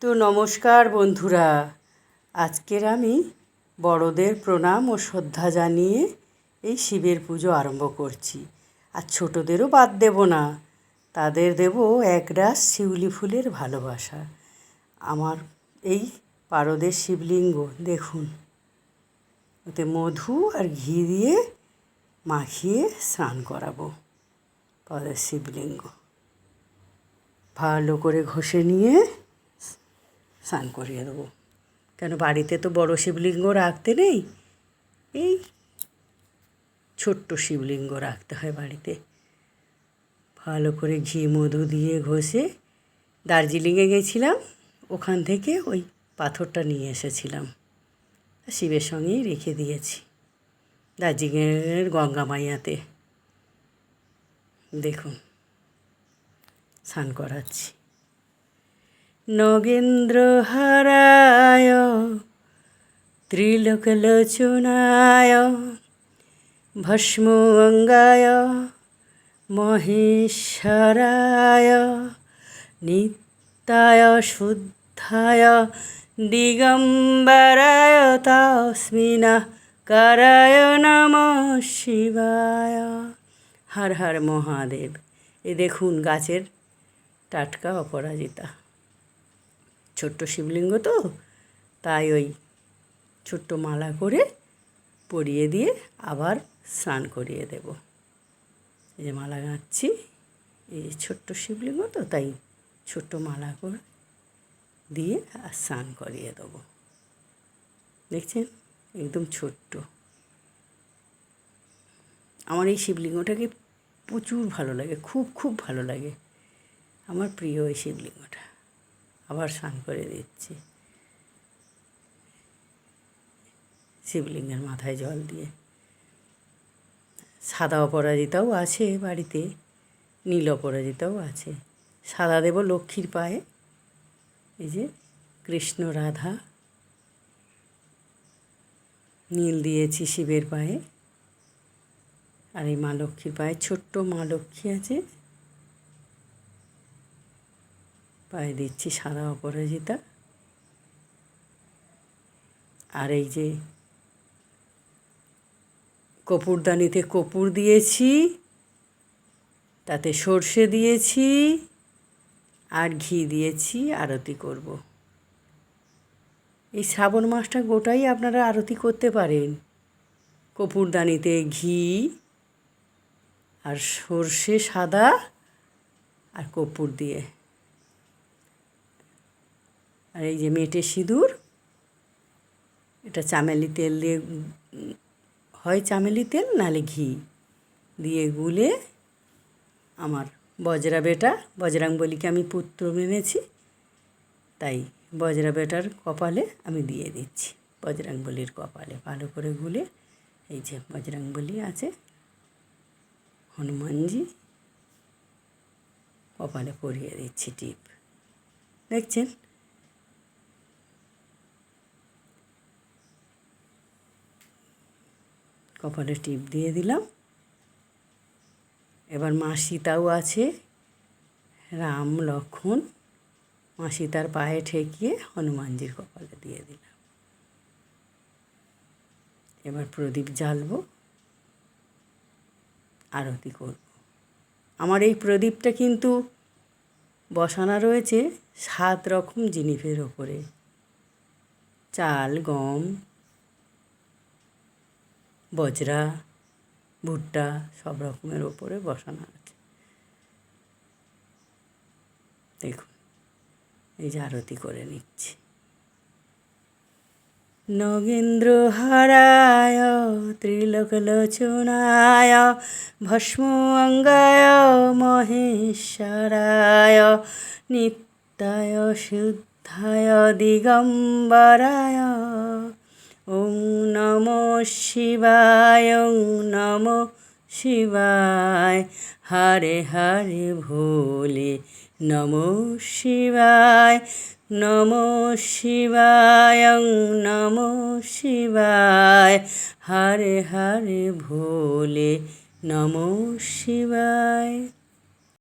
তো নমস্কার বন্ধুরা, আজকের আমি বড়দের প্রণাম ও শ্রদ্ধা জানিয়ে এই শিবের পুজো আরম্ভ করছি। আর ছোটদেরও বাদ দেব না, তাদের দেব একরাশ শিউলি ফুলের ভালোবাসা। আমার এই পারদের শিবলিঙ্গ দেখুন, ওতে মধু আর ঘি দিয়ে মাখিয়ে স্নান করাবো। পারদের শিবলিঙ্গ ভালো করে ঘষে নিয়ে স্নান করিয়ে দেবো, কেন বাড়িতে তো বড় শিবলিঙ্গ রাখতে নেই, এই ছোট্ট শিবলিঙ্গ রাখতে হয় বাড়িতে। ভালো করে ঘি মধু দিয়ে ঘষে, দার্জিলিংয়ে গেছিলাম, ওখান থেকে ওই পাথরটা নিয়ে এসেছিলাম, শিবের সঙ্গেই রেখে দিয়েছি দার্জিলিংয়ের গঙ্গা মাইয়াতে। দেখুন স্নান করাচ্ছি। নগেন্দ্রহারায় ত্রিলোকলোচনায় ভস্ম অঙ্গায় মহেশ্বরায় নিত্যায় শুদ্ধায় দিগম্বরায় তস্মিন্ কারায় নমঃ শিবায়। হর হর মহাদেব। এ দেখুন গাছের টাটকা অপরাজিতা, ছোট্ট শিবলিঙ্গ তো, তাই ওই ছোট্ট মালা করে পরিয়ে দিয়ে আবার স্নান করিয়ে দেব। এই যে মালা গাঁথছি, এই ছোট্ট শিবলিঙ্গ তো, তাই ছোট্ট মালা করে দিয়ে আর স্নান করিয়ে দেবো। দেখছেন একদম ছোট্ট। আমার এই শিবলিঙ্গটাকে প্রচুর ভালো লাগে, খুব খুব ভালো লাগে, আমার প্রিয় এই শিবলিঙ্গটা। আবার স্নান করে দিচ্ছি শিবলিঙ্গের মাথায় জল দিয়ে। সাদা অপরাজিতাও আছে বাড়িতে, নীল অপরাজিতাও আছে। সাদা দেব লক্ষ্মীর পায়ে, এই যে কৃষ্ণ রাধা। নীল দিয়েছি শিবের পায়ে, আর এই মা লক্ষ্মীর পায়ে, ছোট্ট মা লক্ষ্মী আছে, পায়ে দিচ্ছি সাদা অপরাজিতা। আর এই যে কপুরদানিতে কপুর দিয়েছি, তাতে সর্ষে দিয়েছি আর ঘি দিয়েছি, আরতি করব। এই শ্রাবণ মাসটা গোটাই আপনারা আরতি করতে পারেন, কপুরদানিতে ঘি আর সর্ষে সাদা আর কর্পূর দিয়ে। আর এই যে মেটে সিঁদুর, এটা চামেলি তেল দিয়ে, হয় চামেলি তেল নাহলে ঘি দিয়ে গুলে আমার বজরা বেটা, বজরাংবলীকে আমি পুত্র মেনেছি, তাই বজরা বেটার কপালে আমি দিয়ে দিচ্ছি, বজরাংবলীর কপালে ভালো করে গুলে। এই যে বজরাংবলী আছে, হনুমানজি, কপালে পরিয়ে দিচ্ছি টিপ। দেখছেন কপালে টিপ দিয়ে দিলাম। এবার মা সীতাও আছে, রাম লক্ষ্মণ, মা সীতার পায়ে ঠেকিয়ে হনুমানজির কপালে দিয়ে দিলাম। এবার প্রদীপ জ্বালবো, আরতি করব। আমার এই প্রদীপটা কিন্তু বসানো রয়েছে 7 রকম জিনিসের ওপরে, চাল, গম, বজরা, ভুট্টা, সব রকমের ওপরে বসানো আছে। দেখুন এই যে আরতি করে নিচ্ছি। নগেন্দ্রহারায় ত্রিলোকলোচনায় ভস্ম অঙ্গায় মহেশ্বরায় নিত্যায় শুদ্ধায় দিগম্বরায় ওং নমঃ শিবায়, ওং নমঃ শিবায়, হরে হরে ভোলে নমঃ শিবায়, নমঃ শিবায়, ওং নমঃ শিবায়, হরে হরে ভোলে নমঃ শিবায়।